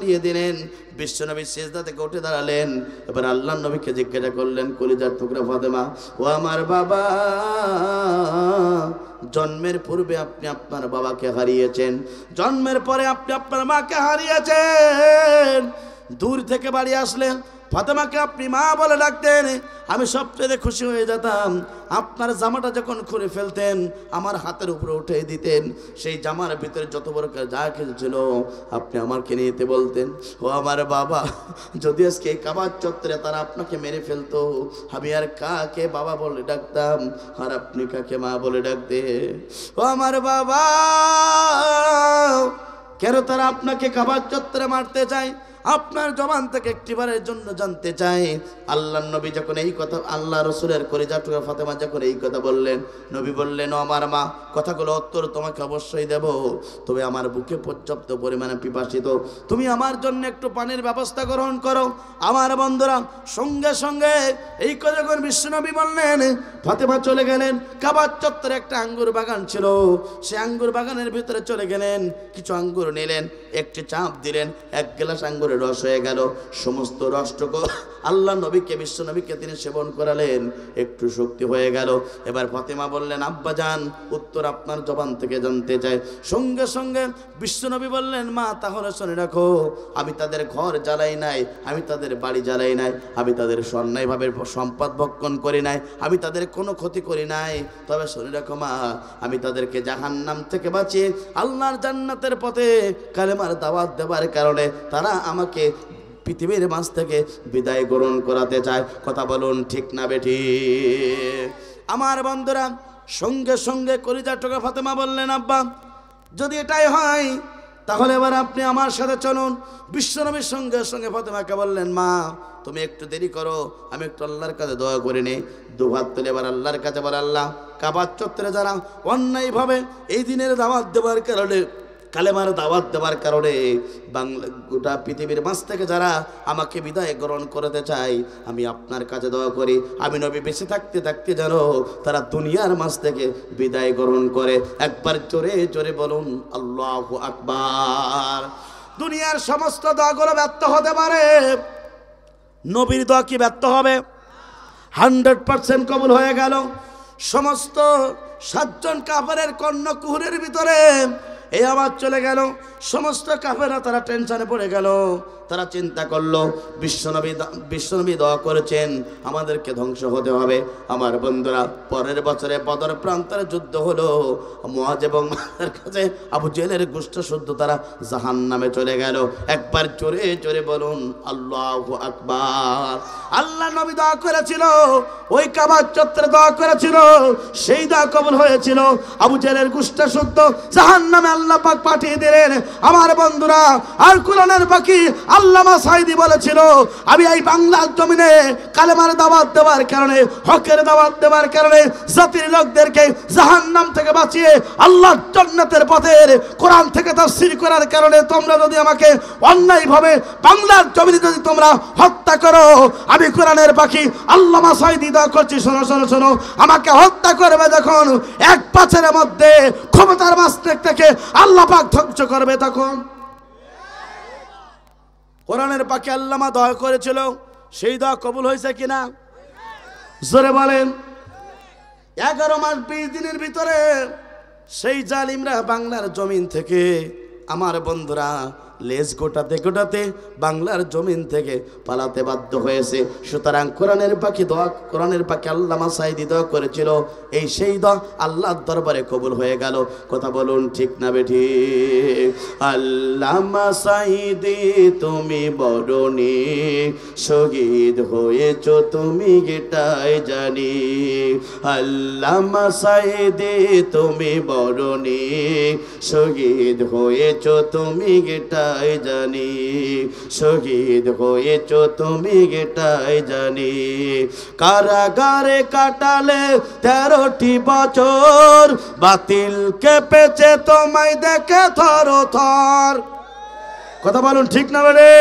সরিয়ে দিলেন। বিশ্বনবী সিজদা থেকে উঠে দাঁড়ালেন। এবার আল্লাহর নবীকে জিজ্ঞাসা করলেন, কলিজার টুকরা ফাতেমা, ও আমার বাবা, জন্মের পূর্বে আপনি আপনার বাবাকে হারিয়েছেন, জন্মের পরে আপনি আপনার মাকে হারিয়েছেন। দূর থেকে বাড়ি আসলেন, ফাতেমাকে আপনি মা বলে ডাকতেন, আমি সবচেয়ে খুশি হয়ে যেতাম। আপনার জামাটা যখন খুলে ফেলতেন, আমার হাতের উপরে উঠে দিতেন। সেই জামার ভিতরে যত বড় যা কিছু ছিল আপনি আমাকে নিতে বলতেন। ও আমার বাবা, যদি আজকে কাবার চত্বরে তারা আপনাকে মেরে ফেলতো, আমি আর কাকে বাবা বলে ডাকতাম, আর আপনি কাকে মা বলে ডাকতে? ও আমার বাবা, কেন তারা আপনাকে কাবার চত্বরে মারতে চায়? আপনার জবান থেকে একটিবারের জন্য জানতে চাই। আল্লাহর নবী যখন এই কথা, আল্লাহ রসুলের কলিজা টুকরা ফাতেমা যখন এই কথা বললেন, নবী বললেন, ও আমার মা, কথাগুলো উত্তর তোমাকে অবশ্যই দেব, তবে আমার বুকে পর্যাপ্ত পরিমাণে পিপাসিত, তুমি আমার জন্য একটু পানির ব্যবস্থা গ্রহণ করো। আমার বন্ধুরা, সঙ্গে সঙ্গে এই কথা যখন বিশ্বনবী বললেন, ফাতেমা চলে গেলেন। কাবার চত্বরে একটা আঙ্গুর বাগান ছিল, সে আঙ্গুর বাগানের ভিতরে চলে গেলেন, কিছু আঙ্গুর নিলেন, একটি চাপ দিলেন, এক গ্লাস আঙ্গুরের রস হয়ে গেল। সমস্ত রসটুকু আল্লাহ নবীকে, বিশ্ব নবীকে তিনি সেবন করালেন, একটু শক্তি হয়ে গেল। এবার ফাতেমা বললেন, আব্বা জান, উত্তর আপনার জবান থেকে জানতে চাই। সঙ্গে সঙ্গে বিশ্ব নবী বললেন, মা, তাহলে শুনে রাখো, আমি তাদের ঘর জ্বালাই নাই, আমি তাদের বাড়ি জ্বালাই নাই, আমি তাদের অন্যায়ভাবে সম্পদ ভক্ষণ করি নাই, আমি তাদের কোনো ক্ষতি করি নাই। তবে শুনে রাখো মা, আমি তাদেরকে জাহান্নাম থেকে বাঁচিয়ে আল্লাহর জান্নাতের পথে কালেমার দাওয়াত দেওয়ার কারণে তারা আমাকে পৃথিবীর মাঝ থেকে বিদায় গ্রহণ করাতে চায়। কথা বলুন, ঠিক না বেঠিক? আমার বন্ধুরা, সঙ্গে সঙ্গে কলিজার টুকরা ফাতেমা বললেন, আব্বা, যদি এটাই হয় তাহলে এবার আপনি আমার সাথে চলুন। বিশ্বনবীর সঙ্গে সঙ্গে ফাতেমাকে বললেন, মা, তুমি একটু দেরি করো, আমি একটু আল্লাহর কাছে দোয়া করে নিই। দুহাত তুলে এবার আল্লাহর কাছে বলে, আল্লাহ, কাবার চত্বরে যারা অন্যায়ভাবে এই দিনের দাওয়াত দেওয়ার কারণে, কালেমার দাওয়াত দেওয়ার কারণে বাংলা গোটা পৃথিবীর মাঝ থেকে যারা আমাকে বিদায় গ্রহণ করতে চাই, আমি আপনার কাছে দোয়া করি, আমি নবী বেঁচে থাকতে থাকতে যেন তারা দুনিয়ার মাঝ থেকে বিদায় গ্রহণ করে। একবার জোরে জোরে বলুন, আল্লাহু আকবার। দুনিয়ার সমস্ত দোয়াগুলো ব্যর্থ হতে পারে, নবীর দোয়া কি ব্যর্থ হবে? 100% কবুল হয়ে গেল। সমস্ত 7 জন কাফেরের কর্ণকুহরের ভিতরে এই আওয়াজ চলে গেল। সমস্ত কাফেররা তারা টেনশনে পড়ে গেল, তারা চিন্তা করলো, বিশ্বনবী দোয়া করেছেন আমাদেরকে ধ্বংস হতে হবে। আমার বন্ধুরা, পরের বছরে বদর প্রান্তরে যুদ্ধ হলো, মুআজ এবং মায়ের কাছে আবু জেহেলের গোষ্ঠ শুদ্ধ তারা জাহান্নামে চলে গেল। একবার জোরে জোরে বলুন, আল্লাহু আকবার। আল্লাহ নবী দোয়া করেছিল, ওই কাবার চত্বরে দোয়া করেছিল, সেই দোয়া কবুল হয়েছিল। আবু জেহেলের গোষ্ঠ শুদ্ধ জাহান্নামে আল্লাহ পাক পাঠিয়ে দিলেন। আমার বন্ধুরা, আর কোরআনের বাকি আল্লামা সাঈদী বলেছিল, আমি এই বাংলার জমিনে কালেমার দাওয়াত দেওয়ার কারণে, হকের দাওয়াত দেওয়ার কারণে জাতির লোকদেরকে জাহান্নাম থেকে বাঁচিয়ে আল্লাহর জান্নাতের পথের কোরআন থেকে তাফসীর করার কারণে তোমরা যদি আমাকে অন্যায়ভাবে বাংলার জমিনে যদি তোমরা হত্যা করো, আমি কোরআনের বাকি আল্লামা সাঈদী দোয়া করছি, শোনো শোনো শোনো, আমাকে হত্যা করবে যখন, এক বছরের মধ্যে ক্ষমতার মাস্টেক থেকে আল্লাহ পাক ধ্বংস করবে তখন। কোরআনের পাকে আল্লামা দোয়া করেছিল, সেই দোয়া কবুল হয়েছে কিনা জোরে বলেন? 11 মাস 20 দিনের ভিতরে সেই জালিমরা বাংলার জমিন থেকে, আমার বন্ধুরা, লেজ গোটাতে গোটাতে বাংলার জমিন থেকে পালাতে বাধ্য হয়েছে। সুতরাং কোরআনের পাখি আল্লামা সাঈদী দোয়া করেছিল, এই সেই দোয়া আল্লাহর দরবারে কবুল হয়ে গেল। কথা বলুন, ঠিক না বেঠিক? আল্লামা সাঈদী তুমি বরণী, শহীদ হয়েছ তুমি এটাই জানি। আল্লামা সাঈদী তুমি বরণী, শহীদ হয়েছ তুমি এটাই জানি, শহীদ হয়েছ তুমি এটাই জানি। কারাগারে কাটালে 13টি বছর, বাতিল কেঁপেছে তোমায় দেখে থর থর। কথা বলুন, ঠিক না বেরে?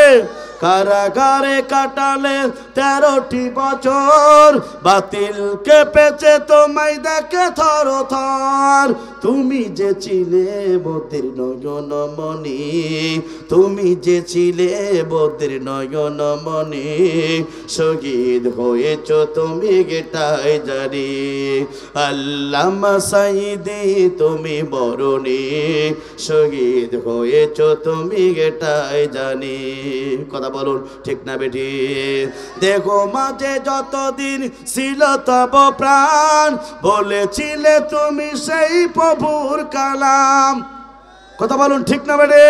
কারাগারে কাটালে 13টি বছর বাতিল কেঁপেছে তোমায় দেখে থর থর। তুমি যে ছিলে মোদের নয়ন মনি, তুমি যে ছিলে মোদের নয়ন মনি, শহীদ হয়েছ তুমি গেটাই জানি। আল্লামা সাইদি তুমি মরণি, শহীদ হয়েছ তুমি গেটাই জানি। কথা বলুন ঠিক না বেটি? দেখো মাঝে যতদিন ছিল তব প্রাণ, বলেছিলে তুমি সেই প্রভুর কালাম। কথা বলুন ঠিক না বেটি?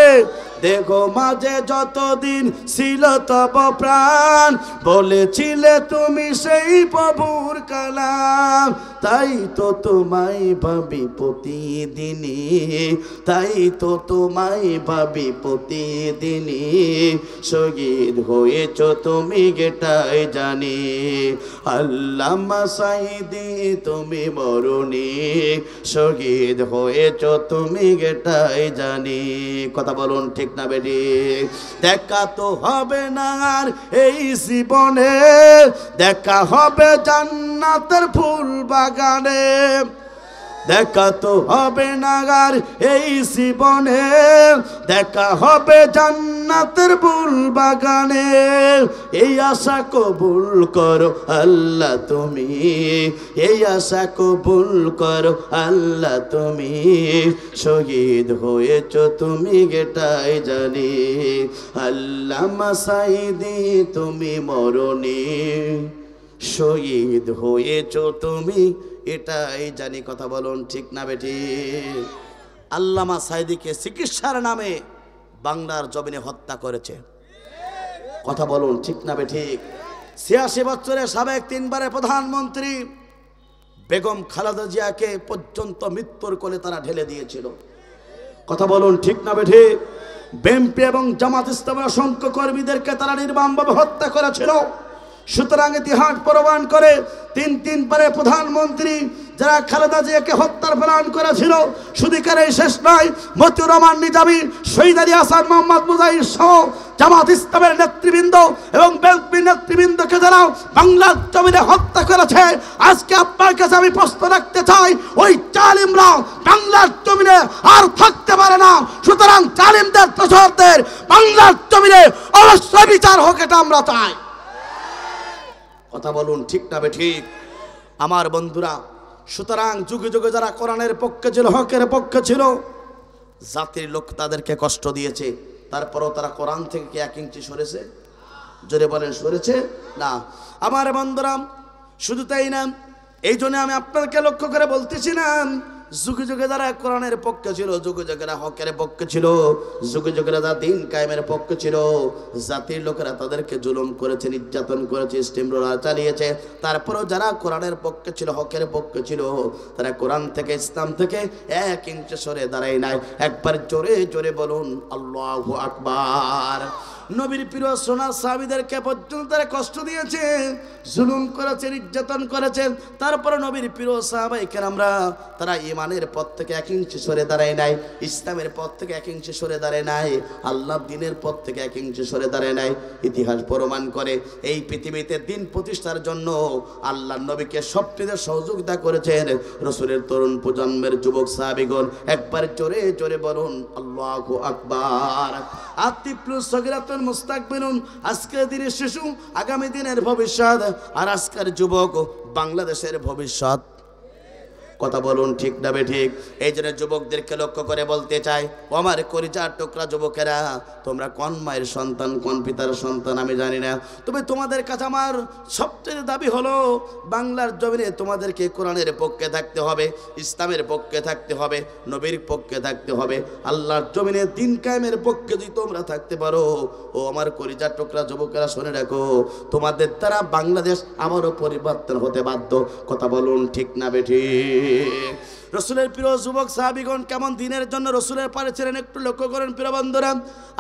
দেখো মাঝে যতদিন ছিল তব প্রাণ, বলেছিলে তুমি সেই প্রভুর কালাম। তাই তো তোমায় ভাবি প্রতিদিনই, তাই তো তোমায় ভাবি প্রতিদিনই, শহীদ হয়েছ তুমি গেটাই জানি। আল্লামা সাইদি তুমি মরণি, শহীদ হয়েছ তুমি গেটাই জানি। কথা বলুন ঠিক না বেটি? দেখা তো হবে না আর এই জীবনে, দেখা হবে জান্নাতের ফুল বাগানে। দেখা তো হবে না আর এই জীবনে, দেখা হবে জান্নাতের ফুল বাগানে। এই আশা কবুল করো আল্লাহ তুমি, এই আশা কবুল করো আল্লাহ তুমি, শহীদ হয়েছ তুমি গেটাই জানি। আল্লামা সাইদি তুমি মরণি, শহীদ হয়েছ তুমি এটাই জানি। কথা বলুন ঠিক না বেটি? আল্লামা সাইদিকে চিকিৎসার নামে বাংলার জমিনে হত্যা করেছে। কথা বলুন ঠিক না বেটি? 86 বছরের সাবেক 3 বারের প্রধানমন্ত্রী বেগম খালেদা জিয়াকে পর্যন্ত মৃত্যুর কোলে তারা ঢেলে দিয়েছিল। কথা বলুন ঠিক না বেটি? বিএনপি এবং জামাত ইসলামের অসংখ্য কর্মীদেরকে তারা নির্মমভাবে হত্যা করেছিল। সুতরাং ইতিহাস প্রমাণ করে 3 বারের প্রধানমন্ত্রী যারা খালেদা জিয়াকে হত্যার প্ল্যান করেছিল, শুধুকারে শেষ নয়, মতিউর রহমান নিজামী, শহীদ আলী হাসান, মোহাম্মদ মুজাহির সহ জামাত ইসলামের নেতৃবৃন্দ এবং বিএনপি নেতৃবৃন্দকে যারা বাংলার জমিনে হত্যা করেছে, আজকে আপনার কাছে আমি প্রশ্ন রাখতে চাই, ওই জালিমরা বাংলার জমিনে আর থাকতে পারে না। সুতরাং জালিমদের দোসরদের বাংলার জমিনে অবশ্যই বিচার হোক, এটা আমরা চাই। কথা বলুন ঠিক না বেঠিক আমার বন্ধুরা? সুতরাং যুগে যুগে যারা কোরআনের পক্ষে ছিল, হকের পক্ষে ছিল, জাতির লোক তাদেরকে কষ্ট দিয়েছে, তারপরও তারা কোরআন থেকে কি 1 ইঞ্চি সরেছে? জোরে বলেন, সরেছে না? আমার বন্ধুরা, শুধু তাই না, এই জন্য আমি আপনাদেরকে লক্ষ্য করে বলতেছিলাম, যুগে যুগে যারা কোরআনের পক্ষে ছিল, যুগে যুগেরা হকের পক্ষে ছিল, যুগে যুগেরা যারা দিন কায়েমের পক্ষে ছিল, জাতির লোকেরা তাদেরকে জুলুম করেছে, নির্যাতন করেছে, স্টিমরোলার চালিয়েছে। তারপরেও যারা কোরআনের পক্ষে ছিল, হকের পক্ষে ছিল, তারা কোরআন থেকে, ইসলাম থেকে 1 ইঞ্চি সরে দাঁড়ায় নাই। একবার জোরে জোরে বলুন আল্লাহু আকবার। নবীর প্রিয় সোনার সাহাবীদেরকে পর্যন্ত তারা কষ্ট দিয়েছে, জুলুম করেছে, নির্যাতন করেছে। তারপরে নবীর প্রিয় সাহাবায়ে কেরামরা তারা ইমানের পথ থেকে 1 ইঞ্চি সরে দাঁড়ায় নাই, ইসলামের পথ থেকে 1 ইঞ্চি সরে দাঁড়ায় নাই, আল্লাহর দ্বীনের পথ থেকে 1 ইঞ্চি সরে দাঁড়ায় নাই। ইতিহাস প্রমাণ করে এই পৃথিবীতে দ্বীন প্রতিষ্ঠার জন্য আল্লাহর নবীকে সবচেয়ে সহযোগিতা করেছেন রাসূলের তরুণ প্রজন্মের যুবক সাহাবীগণ। একবার জোরে জোরে বলুন আল্লাহু আকবার। আতিপ্লুস সগীরাতুন মুস্তাকবিরুন। আজকের দিনের শিশু আগামী দিনের ভবিষ্যৎ, আর আজকের যুবক বাংলাদেশের ভবিষ্যৎ। কথা বলুন ঠিক না বেঠিক? এই জন্য যুবকদেরকে লক্ষ্য করে বলতে চাই, ও আমার কলিজার টুকরা যুবকেরা, তোমরা কোন মায়ের সন্তান, কোন পিতার সন্তান আমি জানি না, তবে তোমাদের কাছে আমার সবচেয়ে দাবি হলো বাংলার জমিনে তোমাদেরকে কোরআনের পক্ষে থাকতে হবে, ইসলামের পক্ষে থাকতে হবে, নবীর পক্ষে থাকতে হবে, আল্লাহর জমিনে দিন কায়েমের পক্ষে যদি তোমরা থাকতে পারো, ও আমার কলিজার টুকরা যুবকেরা শুনে রাখো, তোমাদের দ্বারা বাংলাদেশ আবারও পরিবর্তন হতে বাধ্য। কথা বলুন ঠিক না বেঠিক? রসুলের প্রিয় যুবক সাহাবীগণ কেমন দিনের জন্য রসুলের পারে ছিলেন একটু লক্ষ্য করেন প্রিয় বন্ধুরা।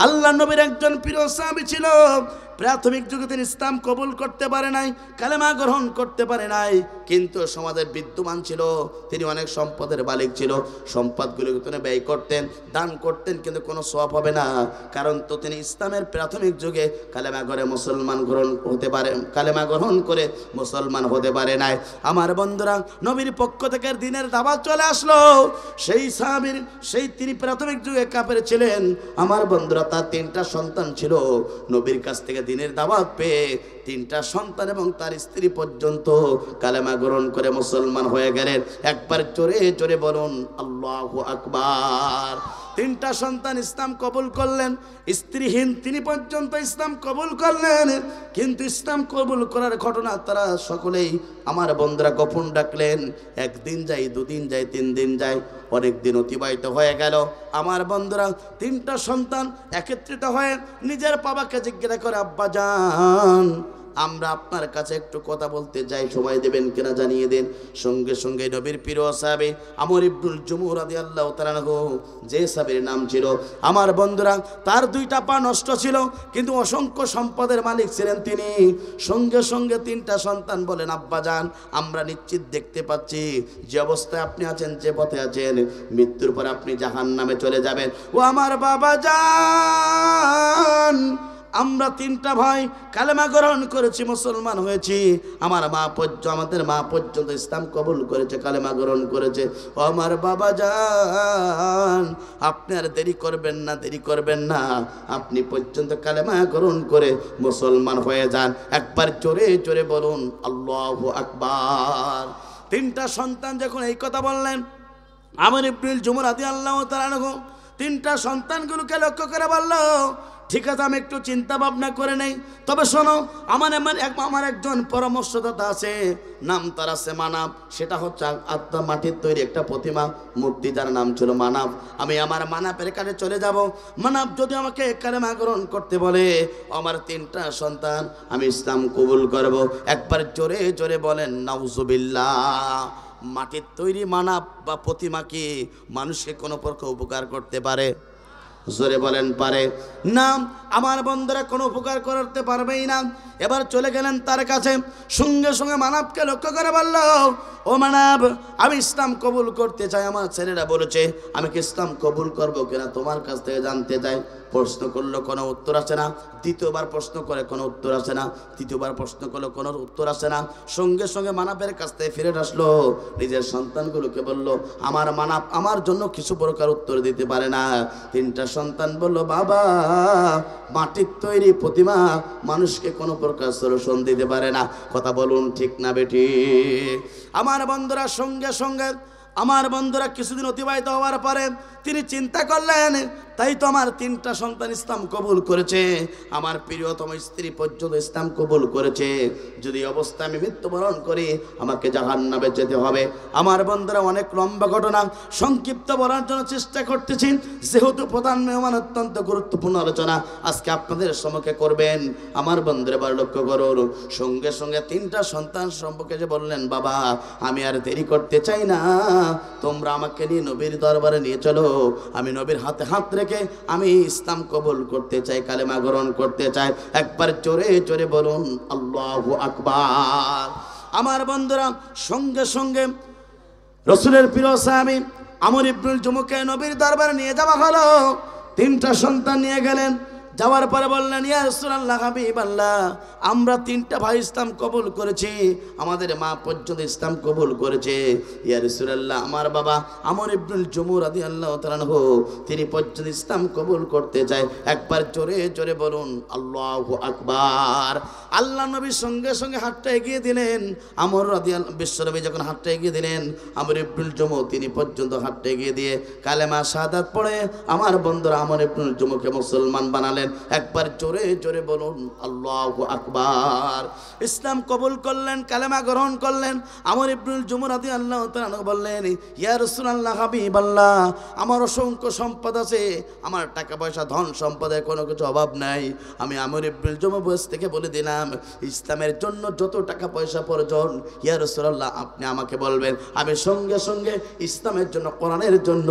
আল্লাহ নবীর একজন প্রিয় সাহাবী ছিল, প্রাথমিক যুগে তিনি ইসলাম কবুল করতে পারে নাই, কালেমা গ্রহণ করতে পারে নাই, কিন্তু সমাজে বিদ্যমান ছিল। তিনি অনেক সম্পদের মালিক ছিল, সম্পদগুলোকে তিনি ব্যয় করতেন, দান করতেন, কিন্তু কোনো সওয়াব হবে না, কারণ তো তিনি ইসলামের প্রাথমিক যুগে কালেমা করে মুসলমান গ্রহণ হতে পারে, কালেমা গ্রহণ করে মুসলমান হতে পারে নাই। আমার বন্ধুরা, নবীর পক্ষ থেকে দিনের দাওয়াত চলে আসলো। সেই সাহাবীর তিনি প্রাথমিক যুগে কাফের ছিলেন। আমার বন্ধুরা, তার 3টা সন্তান ছিল। নবীর কাছ থেকে দিনের দাওয়াত পেয়ে 3টা সন্তান এবং তার স্ত্রী পর্যন্ত কালেমা গ্রহণ করে মুসলমান হয়ে গেলেন। একবার জোরে জোরে বলুন আল্লাহু আকবার। 3টা সন্তান ইসলাম কবুল করলেন, স্ত্রীহীন তিনি পর্যন্ত ইসলাম কবুল করলেন। কিন্তু ইসলাম কবুল করার ঘটনা তারা সকলেই আমার বন্ধুরা গোপন ডাকলেন। 1 দিন যায়, 2 দিন যায়, 3 দিন যায়, অনেক দিন অতিবাহিত হয়ে গেল। আমার বন্ধুরা, 3টা সন্তান একত্রিত হয়ে নিজের বাবাকে জিজ্ঞাসা করে, আব্বা জান, আমরা আপনার কাছে একটু কথা বলতে যাই, সময় দেবেন কিনা জানিয়ে দেন। সঙ্গে সঙ্গে নবীর প্রিয় সাহাবী আমর ইবনুল জুমুহ রাদিয়াল্লাহু তাআলা আনহু, যে সাহাবীর নাম ছিল, আমার বন্ধুরা, তার 2টা পা নষ্ট ছিল, কিন্তু অসংখ্য সম্পদের মালিক ছিলেন তিনি। সঙ্গে সঙ্গে 3টা সন্তান বলেন, আব্বা জান, আমরা নিশ্চিত দেখতে পাচ্ছি যে অবস্থায় আপনি আছেন, যে পথে আছেন, মৃত্যুর পর আপনি জাহান্নামে চলে যাবেন। ও আমার বাবা জান, আমরা 3টা ভাই কালেমা গ্রহণ করেছি, মুসলমান হয়েছি। আমাদের মা পর্যন্ত ইসলাম কবুল করেছে, কালেমা গ্রহণ করেছে। ও আমার বাবা জান, আপনি আর দেরি করবেন না, দেরি করবেন না, আপনি পর্যন্ত কালেমা গ্রহণ করে মুসলমান হয়ে যান। একবার জোরে জোরে বলুন আল্লাহু আকবার। 3টা সন্তান যখন এই কথা বললেন, আমর ইবনুল জুমুহ রাদিয়াল্লাহু তাআলা আনহু 3টা সন্তানগুলোকে লক্ষ্য করে বলল, ঠিক আছে, আমি একটু চিন্তা ভাবনা করে নেই, তবে শোনো, আমার একজন পরামর্শদাতা আছে, নাম তার আছে মানাব। সেটা হচ্ছে আত্মা মাটির তৈরি একটা প্রতিমা, মূর্তি, যার নাম ছিল মানাব। আমি আমার মানাবের কাছে চলে যাব। মানাব যদি আমাকে কালেমা গ্রহণ করতে বলে, আমার 3টা সন্তান, আমি ইসলাম কবুল করব। একবার জোরে জোরে বলেন নাউজুবিল্লাহ। মাটির তৈরি মানাব বা প্রতিমা কি মানুষকে কোনো প্রকার উপকার করতে পারে? জোরে বলেন পারে না। আমার বন্ধুরা কোনো উপকার করতে পারবেই না। এবার চলে গেলেন তার কাছে, সঙ্গে সঙ্গে মানবকে লক্ষ্য করে বলল, ও মানব, আমি ইসলাম কবুল করতে চাই, আমার ছেলেরা বলেছে আমি কি ইসলাম কবুল করবো কিনা তোমার কাছ থেকে জানতে চাই। প্রশ্ন করলো, কোনো উত্তর আসে না। দ্বিতীয়বার প্রশ্ন করে, কোনো উত্তর আসে না। তৃতীয়বার প্রশ্ন করলো, কোনো উত্তর আসে না। সঙ্গে সঙ্গে মানবের কাছ থেকে ফিরে আসলো, নিজের সন্তানগুলোকে বলল, আমার মানব আমার জন্য কিছু প্রকার উত্তর দিতে পারে না। 3টা সন্তান বলল, বাবা, মাটির তৈরি প্রতিমা মানুষকে কোনো প্রকার সলিউশন দিতে পারে না। কথা বলুন ঠিক না বেঠিক? আমার বন্ধুরা, সঙ্গে সঙ্গে আমার বন্ধুরা কিছুদিন অতিবাহিত হওয়ার পরে তিনি চিন্তা করলেন, তাই তো আমার 3টা সন্তান ইসলাম কবুল করেছে, আমার প্রিয়তম স্ত্রী পর্যন্ত ইসলাম কবুল করেছে, যদি অবস্থা আমি মৃত্যুবরণ করি আমাকে জাহান্নামে যেতে হবে। আমার বন্ধুরা, অনেক লম্বা ঘটনা, সংক্ষিপ্ত বলার জন্য চেষ্টা করতেছি, যেহেতু প্রধান মেহমান অত্যন্ত গুরুত্বপূর্ণ আলোচনা আজকে আপনাদের সম্মুখে করবেন। আমার বন্ধুরা, এবার লক্ষ্য করুন, সঙ্গে সঙ্গে 3টা সন্তান সম্পর্কে যে বললেন, বাবা, আমি আর দেরি করতে চাই না, তোমরা আমাকে নিয়ে নবীর দরবারে নিয়ে চলো, আমি নবীর হাতে হাত রেখে আমি ইসলাম কবুল করতে চাই, কালেমা গ্রহণ করতে চাই। একবার জোরে জোরে বলুন আল্লাহু আকবার। আমার বন্ধুরা, সঙ্গে সঙ্গে রাসূলের প্রিয় সাহাবী আমর ইবনুল জুমুহকে নবীর দরবারে নিয়ে যাওয়া হলো। 3টা সন্তান নিয়ে গেলেন। যাওয়ার পরে বললেন, ইয়া রাসূলুল্লাহ, হাবিবাল্লাহ, আমরা 3টা ভাই ইসলাম কবুল করেছি, আমাদের মা পর্যন্ত ইসলাম কবুল করেছে। ইয়া রাসূলুল্লাহ, আমার বাবা আমর ইবনুল জুমুহ রাদিয়াল্লাহু তাআলা আনহু তিনি পর্যন্ত ইসলাম কবুল করতে চায়। একবার জোরে জোরে বলুন আল্লাহু আকবার। আল্লাহ নবী সঙ্গে সঙ্গে হাতটা এগিয়ে দিলেন। আমর রাদিয়াল্লাহু বিশ্বনবী যখন হাতটা এগিয়ে দিলেন, আমর ইবনুল জুমুহ তিনি পর্যন্ত হাতটা এগিয়ে দিয়ে কালেমা শাহাদাত পড়ে আমার বন্ধুরা আমর ইবনুল জুমুহকে মুসলমান বানালেন। মানলেন? একবার জোরে জোরে বলুন আল্লাহু আকবার। ইসলাম কবুল করলেন, কালেমা গ্রহণ করলেন। আমর ইবনুল জুমুহ রাদিয়াল্লাহু তাআলা আনহু বললেন, ইয়া রাসূলুল্লাহ, হাবিবাল্লাহ, আমার অসংখ্য সম্পদ আছে, আমার টাকা পয়সা ধন সম্পদের কোনো কিছু অভাব নাই। আমি আমর ইবনুল জুমুহ বয়স থেকে বলে দিলাম, ইসলামের জন্য যত টাকা পয়সা প্রয়োজন ইয়া রাসূলুল্লাহ আপনি আমাকে বলবেন, আমি সঙ্গে সঙ্গে ইসলামের জন্য, কোরআনের জন্য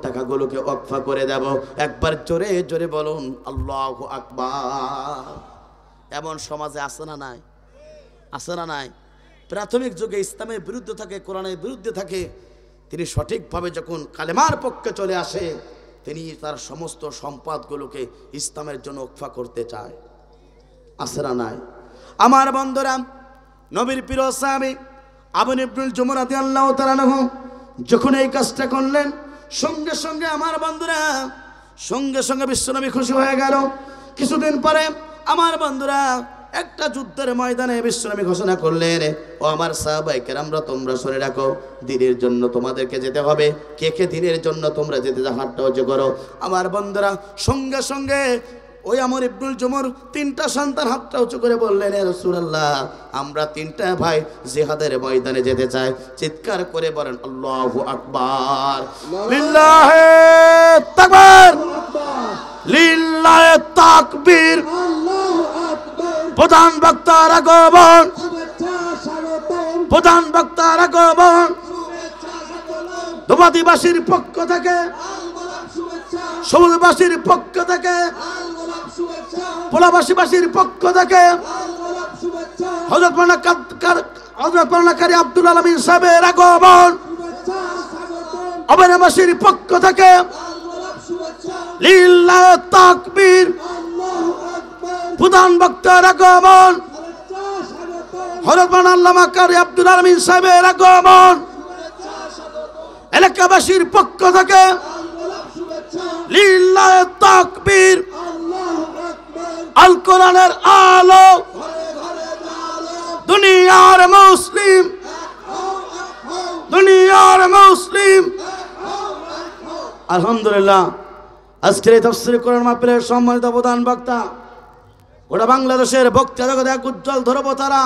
টাকাগুলোকে ওয়াকফ করে দেব। একবার জোরে জোরে বলুন আল্লাহু আকবার। এমন সমাজে আছে না নাই? আছে না নাই? প্রাথমিক যুগে ইসলামের বিরুদ্ধে থাকে, কোরআনের বিরুদ্ধে থাকে, তিনি সঠিকভাবে যখন কালেমার পক্ষে চলে আসে, তিনি তার সমস্ত সম্পদগুলোকে ইসলামের জন্য ওয়াকফ করতে চায়। আছে না নাই? আমার বন্ধুরা, নবীর প্রিয় সাহাবী আবু ইবনুল জুমুহ রাদিয়াল্লাহু তাআলা আনহু যখন এই কাজটা করলেন, সঙ্গে সঙ্গে আমার বন্ধুরা, সঙ্গে সঙ্গে বিশ্বনবী খুশি হয়ে গেল। কিছুদিন পরে আমার বন্ধুরা একটা যুদ্ধের ময়দানে বিশ্বনবী ঘোষণা করলেন, ও আমার সাহাবায়ে কেরামরা, তোমরা শুনে রাখো, দ্বীনের জন্য তোমাদেরকে যেতে হবে। কে কে দ্বীনের জন্য তোমরা যেতে যা হাতটা উঁচু করো। আমার বন্ধুরা সঙ্গে সঙ্গে ওই আমর ইবনুল জুমুহ তিনটা সন্তান হাতটা উঁচু করে বললেন, হে রাসূলুল্লাহ, আমরা তিনটা ভাই জিহাদের ময়দানে যেতে চাই। চিৎকার করে বলেন আল্লাহু আকবার। লিল্লাহি তাকবীর, লিল্লাহি তাকবীর। প্রধান বক্তার আগমন, প্রধান বক্তার আগমন। ধুমাদিবাসীর পক্ষ থেকে, সবুজবাসীর পক্ষ থেকে, পোলাবাসীবাসীর পক্ষ থেকে হযরত মাওলানা কারি আব্দুল আলামিন সাহেবের আগমন। অবনাবাসীর পক্ষ থেকে লিল্লাহি তাকবীর। প্রধান বক্তার আগমন, হযরত মাওলানা কারি আব্দুল আলামিন সাহেবের আগমন। এলাকাবাসীর পক্ষ থেকে লিল্লাহি তাকবীর। আল কোরআনের আলো, দুনিয়ার মুসলিম, দুনিয়ার মুসলিম। আলহামদুলিল্লাহ, আজকের এই তাফসীর কোরআন মাহফিলের সম্মানিত প্রধান বক্তা, গোটা বাংলাদেশের বক্তা জগতে এক উজ্জ্বল ধ্রুবতারা।